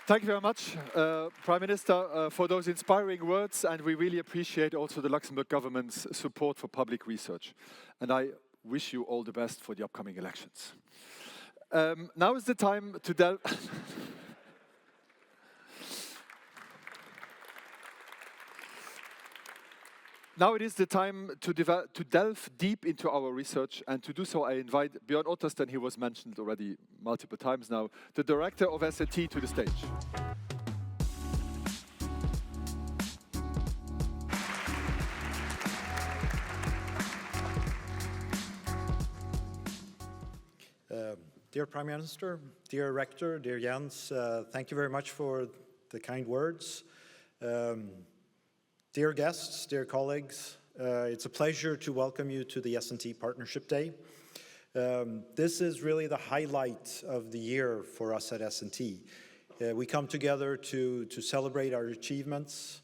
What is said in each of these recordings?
Thank you very much, Prime Minister, for those inspiring words, and we really appreciate also the Luxembourg government's support for public research. And I wish you all the best for the upcoming elections. Now is the time to delve... Now it is the time to delve deep into our research, and to do so I invite Björn Ottersten, he was mentioned already multiple times now, the director of SnT, to the stage. Dear Prime Minister, dear Rector, dear Jens, thank you very much for the kind words. Dear guests, dear colleagues, it's a pleasure to welcome you to the SnT Partnership Day. This is really the highlight of the year for us at SnT. We come together to celebrate our achievements,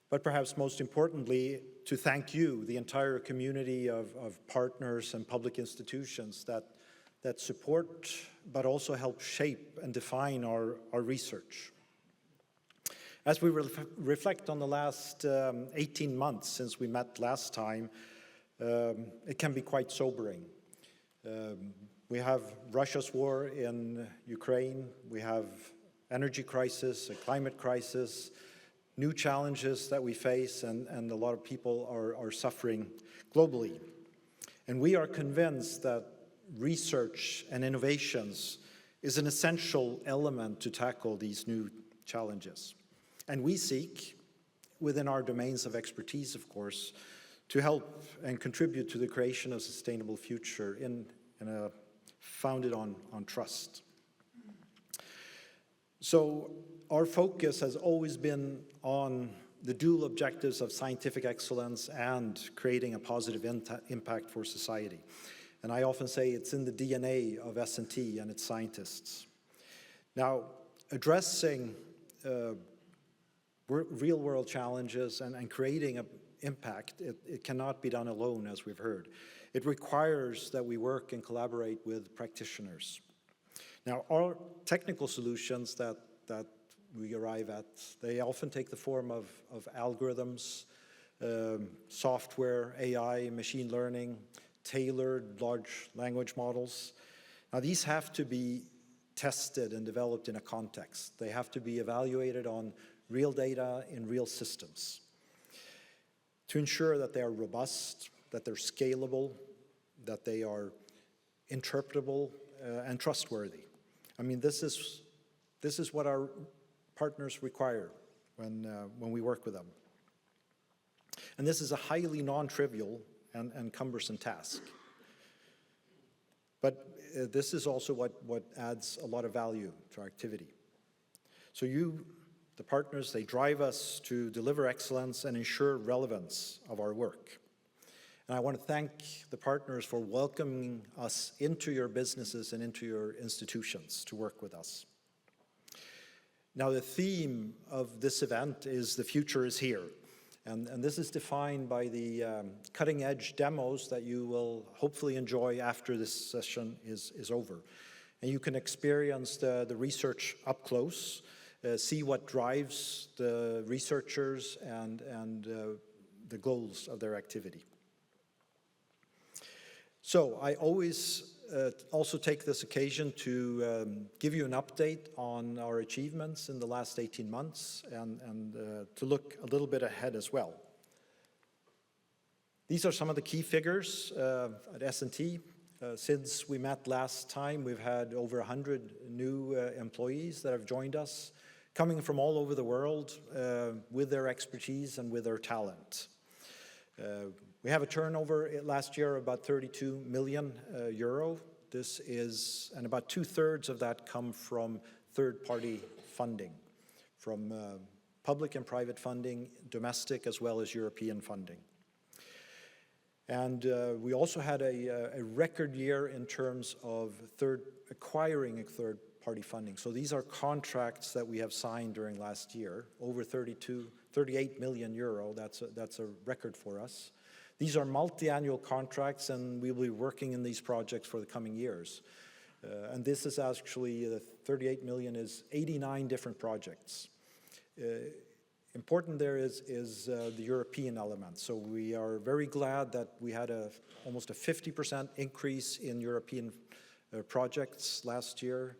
but perhaps most importantly, to thank you, the entire community of partners and public institutions that support, but also help shape and define our research. As we reflect on the last 18 months since we met last time, it can be quite sobering. We have Russia's war in Ukraine, we have energy crisis, a climate crisis, new challenges that we face, and a lot of people are suffering globally. And we are convinced that research and innovations is an essential element to tackle these new challenges. And we seek, within our domains of expertise, of course, to help and contribute to the creation of a sustainable future founded on trust. So our focus has always been on the dual objectives of scientific excellence and creating a positive impact for society. And I often say it's in the DNA of SnT and its scientists. Now, addressing real-world challenges and creating an impact, it cannot be done alone, as we've heard. It requires that we work and collaborate with practitioners. Now, our technical solutions that we arrive at, they often take the form of algorithms, software, AI, machine learning, tailored large language models. Now, these have to be tested and developed in a context. They have to be evaluated on real data in real systems to ensure that they are robust, that they're scalable, that they are interpretable and trustworthy. I mean, this is what our partners require when we work with them. And this is a highly non-trivial and cumbersome task. But this is also what adds a lot of value to our activity. So you, the partners, they drive us to deliver excellence and ensure relevance of our work. And I want to thank the partners for welcoming us into your businesses and into your institutions to work with us. Now, the theme of this event is "The Future is Here." And this is defined by the cutting-edge demos that you will hopefully enjoy after this session is over. And you can experience the research up close, see what drives the researchers and the goals of their activity. So I always also take this occasion to give you an update on our achievements in the last 18 months and to look a little bit ahead as well. These are some of the key figures at SnT. Since we met last time, we've had over 100 new employees that have joined us, coming from all over the world with their expertise and with their talent. We have a turnover last year of about 32 million euro. This is, and about 2/3 of that come from third-party funding, from public and private funding, domestic as well as European funding. And we also had a record year in terms of acquiring third-party funding. So these are contracts that we have signed during last year, over 38 million euro. That's a record for us. These are multi-annual contracts, and we will be working in these projects for the coming years. And this is actually, the 38 million is 89 different projects. Important there is the European element. So we are very glad that we had almost a 50% increase in European projects last year,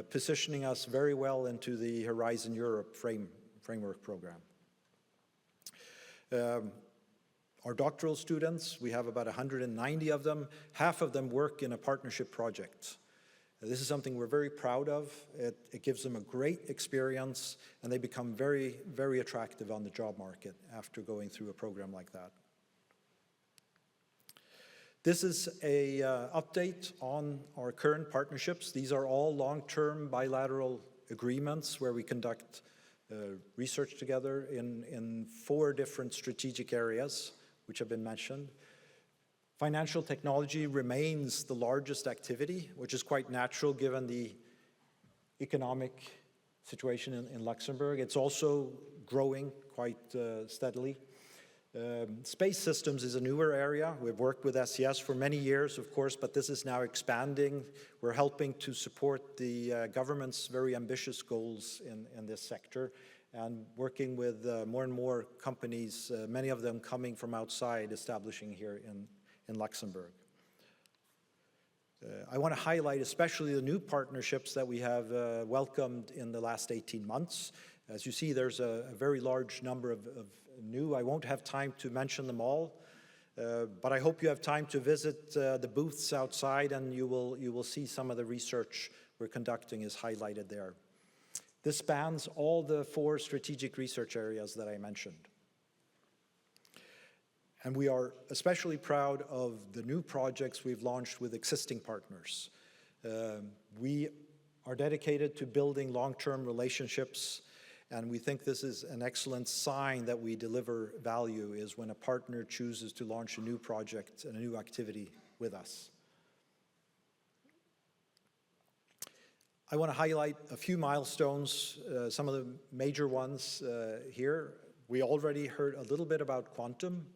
positioning us very well into the Horizon Europe framework program. Our doctoral students, we have about 190 of them. Half of them work in a partnership project. This is something we're very proud of. It gives them a great experience, and they become very, very attractive on the job market after going through a program like that. This is an update on our current partnerships. These are all long-term bilateral agreements where we conduct research together in 4 different strategic areas, which have been mentioned. Financial technology remains the largest activity, which is quite natural given the economic situation in Luxembourg. It's also growing quite steadily. Space systems is a newer area. We've worked with SES for many years, of course, but this is now expanding. We're helping to support the government's very ambitious goals in this sector, and working with more and more companies, many of them coming from outside, establishing here in Luxembourg. I want to highlight especially the new partnerships that we have welcomed in the last 18 months. As you see, there's a very large number of new. I won't have time to mention them all, but I hope you have time to visit the booths outside, and you will see some of the research we're conducting is highlighted there. This spans all the 4 strategic research areas that I mentioned. And we are especially proud of the new projects we've launched with existing partners. We are dedicated to building long-term relationships, and we think this is an excellent sign that we deliver value, is when a partner chooses to launch a new project and a new activity with us. I want to highlight a few milestones, some of the major ones here. We already heard a little bit about quantum,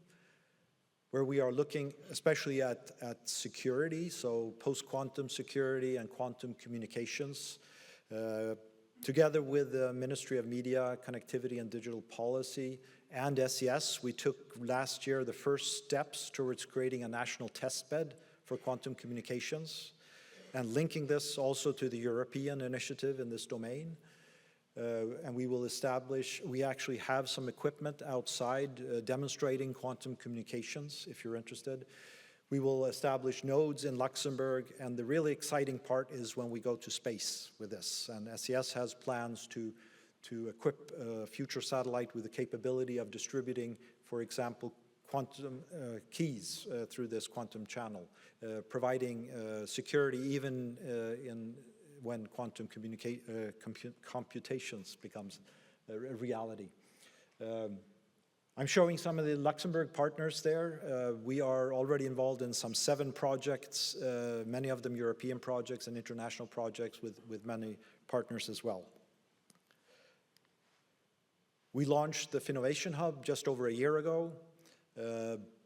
where we are looking especially at security, so post-quantum security and quantum communications. Together with the Ministry of Media, Connectivity and Digital Policy and SES, we took last year the first steps towards creating a national testbed for quantum communications, and linking this also to the European initiative in this domain. And we actually have some equipment outside demonstrating quantum communications, if you're interested. We will establish nodes in Luxembourg, and the really exciting part is when we go to space with this. And SES has plans to equip a future satellite with the capability of distributing, for example, quantum keys through this quantum channel, providing security even when quantum computations becomes a reality. I'm showing some of the Luxembourg partners there. We are already involved in some 7 projects, many of them European projects and international projects with many partners as well. We launched the Finnovation Hub just over a year ago.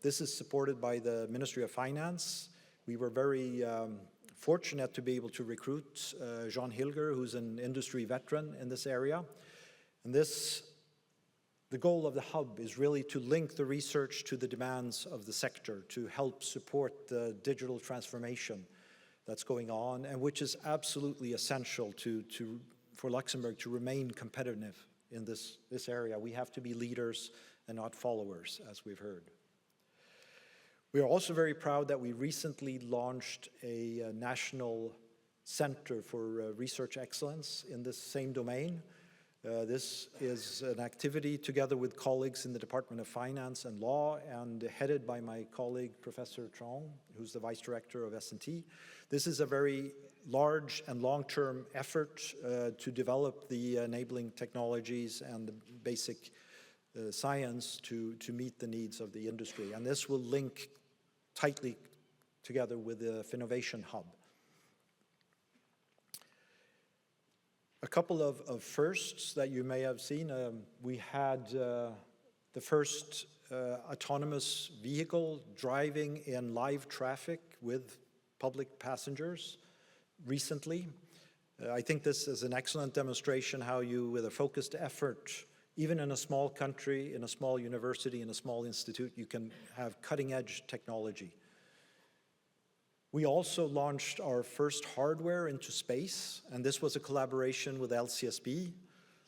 This is supported by the Ministry of Finance. We were very fortunate to be able to recruit Jean Hilger, who's an industry veteran in this area. And the goal of the hub is really to link the research to the demands of the sector, to help support the digital transformation that's going on, and which is absolutely essential for Luxembourg to remain competitive in this area. We have to be leaders and not followers, as we've heard. We are also very proud that we recently launched a national center for research excellence in this same domain. This is an activity together with colleagues in the Department of Finance and Law, and headed by my colleague, Professor Trong, who's the Vice Director of SnT. This is a very large and long-term effort to develop the enabling technologies and the basic science to meet the needs of the industry. And this will link tightly together with the Finnovation Hub. A couple of firsts that you may have seen. We had the first autonomous vehicle driving in live traffic with public passengers. recently. I think this is an excellent demonstration how you, with a focused effort, even in a small country, in a small university, in a small institute, you can have cutting-edge technology. We also launched our first hardware into space, and this was a collaboration with LCSB,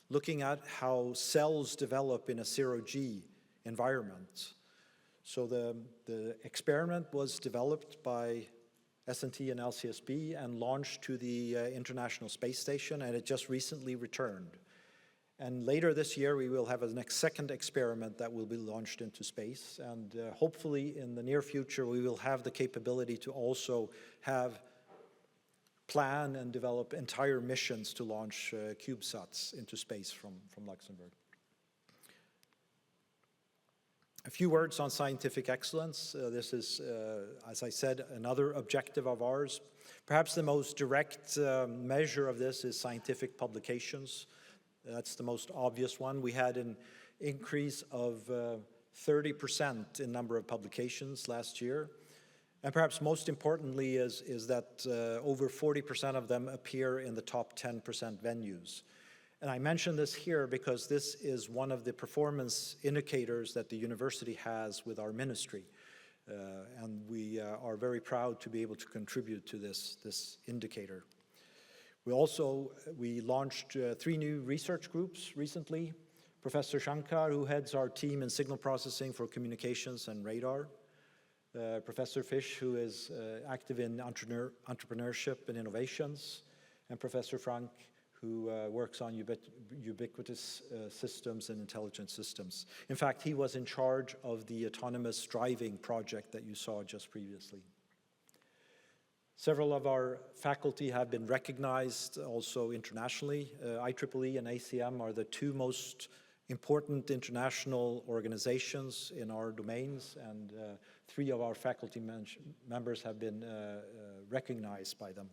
looking at how cells develop in a zero-G environment. So the experiment was developed by SnT and LCSB and launched to the International Space Station, and it just recently returned. And later this year, we will have a second experiment that will be launched into space. And hopefully in the near future, we will have the capability to also plan and develop entire missions to launch CubeSats into space from Luxembourg. A few words on scientific excellence. This is, as I said, another objective of ours. Perhaps the most direct measure of this is scientific publications. That's the most obvious one. We had an increase of 30% in number of publications last year. And perhaps most importantly is that over 40% of them appear in the top 10% venues. And I mention this here because this is one of the performance indicators that the university has with our ministry. And we are very proud to be able to contribute to this indicator. We launched 3 new research groups recently. Professor Shankar, who heads our team in signal processing for communications and radar. Professor Fish, who is active in entrepreneurship and innovations. And Professor Frank, who works on ubiquitous systems and intelligent systems. In fact, he was in charge of the autonomous driving project that you saw just previously. Several of our faculty have been recognized also internationally. IEEE and ACM are the 2 most important international organizations in our domains, and 3 of our faculty members have been recognized by them.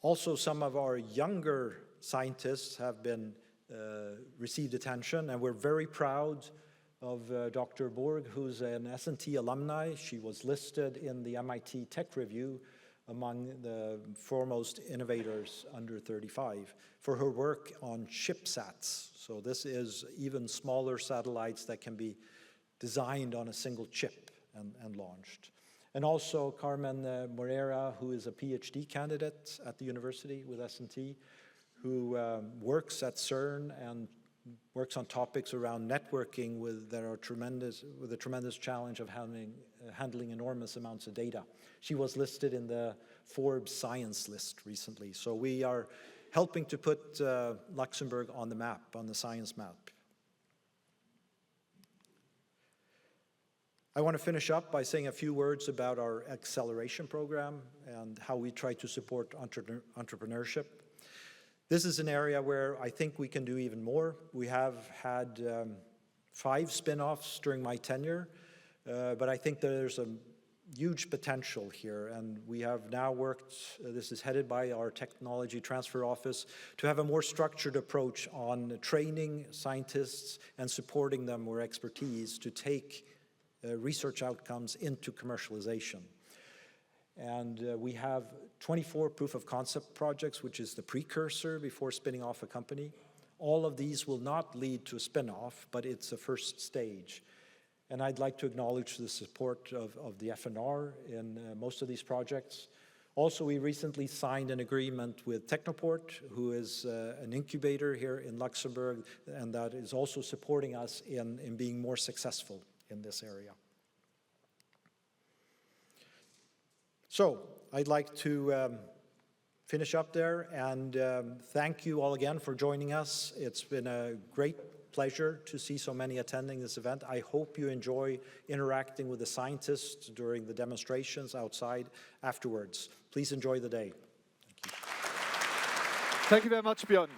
Also, some of our younger scientists have been received attention, and we're very proud of Dr. Borg, who's an SnT alumni. She was listed in the MIT Tech Review among the foremost innovators under 35 for her work on chipsats. So this is even smaller satellites that can be designed on a single chip and launched. And also Carmen Moreira, who is a PhD candidate at the university with SnT, who works at CERN and works on topics around networking with a tremendous challenge of handling enormous amounts of data. She was listed in the Forbes science list recently. So we are helping to put Luxembourg on the map, on the science map. I want to finish up by saying a few words about our acceleration program and how we try to support entrepreneurship. This is an area where I think we can do even more. We have had 5 spin-offs during my tenure, but I think there's a huge potential here, and we have now worked, this is headed by our Technology Transfer Office, to have a more structured approach on training scientists and supporting them with expertise to take research outcomes into commercialization. And we have 24 proof of concept projects, which is the precursor before spinning off a company. All of these will not lead to a spin-off, but it's a first stage. And I'd like to acknowledge the support of the FNR in most of these projects. Also, we recently signed an agreement with Technoport, who is an incubator here in Luxembourg, and that is also supporting us in being more successful in this area. So I'd like to finish up there and thank you all again for joining us. It's been a great pleasure to see so many attending this event. I hope you enjoy interacting with the scientists during the demonstrations outside afterwards. Please enjoy the day. Thank you. Thank you very much, Björn.